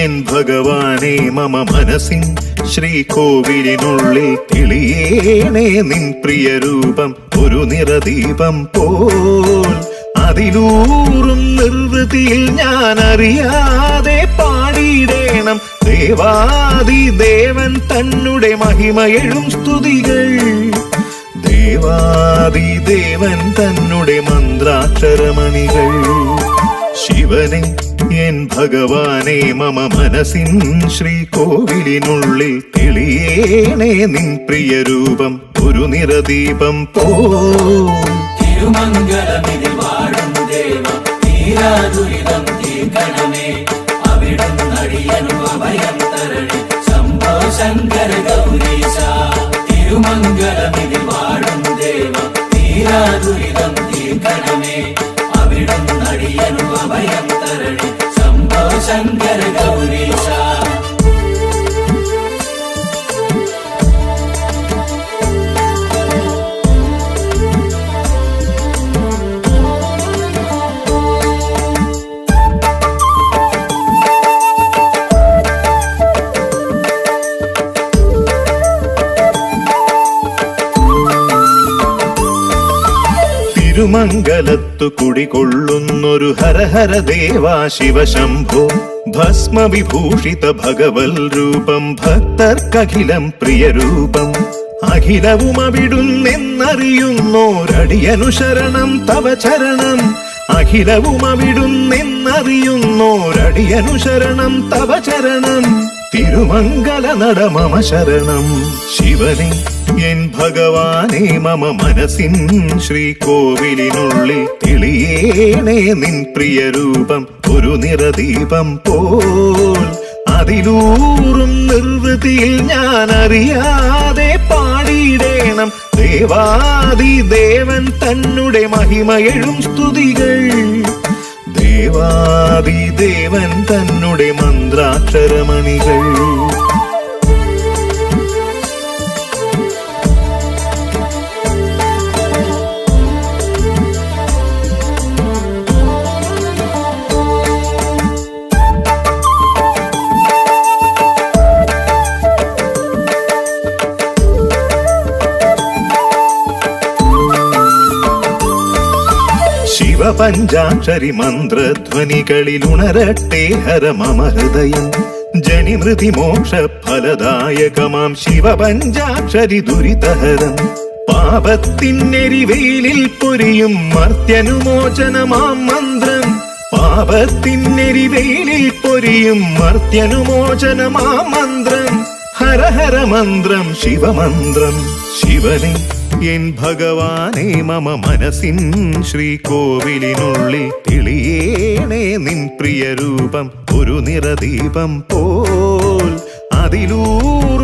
N ഭഗവാനെ മമ മനസ്സിൻ ശ്രീകോവിലിനുള്ളിൽ തെളിയേണേ നിൻ പ്രിയരൂപം ഒരു നിറദീപം പോൽ. അതിലൂറും നിർവൃതിയിൽ ഞാൻ അറിയാതെ പാടിയിടേണം ദേവാദിദേവൻ തന്നുടെ മഹിമയെഴും സ്തുതികൾ. ദേവാദിദേവൻ തന്നുടെ മന്ത്രാക്ഷരമണികൾ. ശിവനെ എൻ ഭഗവാനെ മമ മനസ്സിൻ ശ്രീകോവിലിനുള്ളിൽ തെളിയേണേ നിൻ പ്രിയരൂപം ഒരു നിറദീപം പോൽ. തിരുമംഗലമിതിൽ വാഴും ദേവം തീരാദുരിതം തീർക്കണമേ. അവിടുന്നടിയനു അഭയം തരണേ ശംഭോ ശങ്കര ഗൗരീശ. തിരുമംഗലമിതിൽ വാഴും ദേവം തീരാദുരിതം തീർക്കണമേ. അവിടുന്നടിയനു അഭയം തരണേ ശംഭോ ശങ്കര ഗൗരീശ. തിരുമംഗലത്തു കുടികൊള്ളുന്നൊരു ഹരഹര ദേവാ ശിവശംഭോ. ഭസ്മവിഭൂഷിത ഭഗവൽ രൂപം ഭക്തർക്കഖിലം പ്രിയരൂപം. അഖിലവും അവിടുന്നെന്നറിയുന്നോരടിയനു ശരണം തവ ചരണം. അഖിലവും അവിടുന്നെന്നറിയുന്നോരടിയനു ശരണം തവ ചരണം. തിരുമംഗല നട മമ ശരണം. ശിവനെ എൻ ഭഗവാനെ മമ മനസ്സിൻ ശ്രീകോവിലിനുള്ളിൽ തെളിയേണേ നിൻ പ്രിയരൂപം ഒരു നിറദീപം പോൽ. അതിലൂറും നിർവൃതിയിൽ ഞാൻ അറിയാതെ പാടിയിടേണം ദേവാദിദേവൻ തന്നുടെ മഹിമയെഴും സ്തുതികൾ. ദേവാദിദേവൻ തന്നുടെ മന്ത്രാക്ഷരമണികൾ. ശിവപഞ്ചാക്ഷരി മന്ത്രധ്വനികളിലുണരട്ടെ ഹര മമ ഹൃദയം. ജനിമൃതി മോക്ഷ ഫലദായകമാം ശിവപഞ്ചാക്ഷരി ദുരിതഹരം. പാപത്തിനെരിവെയിലിൽ പൊരിയും മർത്യനുമോചനമാം മന്ത്രം. പാപത്തിനെരിവെയിലിൽ പൊരിയും മർത്യനുമോചനമാം മന്ത്രം. ഹര ഹര മന്ത്രം ശിവമന്ത്രം. ശിവനെ എൻ ഭഗവാനെ മമ മനസ്സിൻ ശ്രീകോവിലിനുള്ളിൽ തെളിയേണേ നിൻ പ്രിയരൂപം ഒരു നിറദീപം പോൽ. അതിലൂറും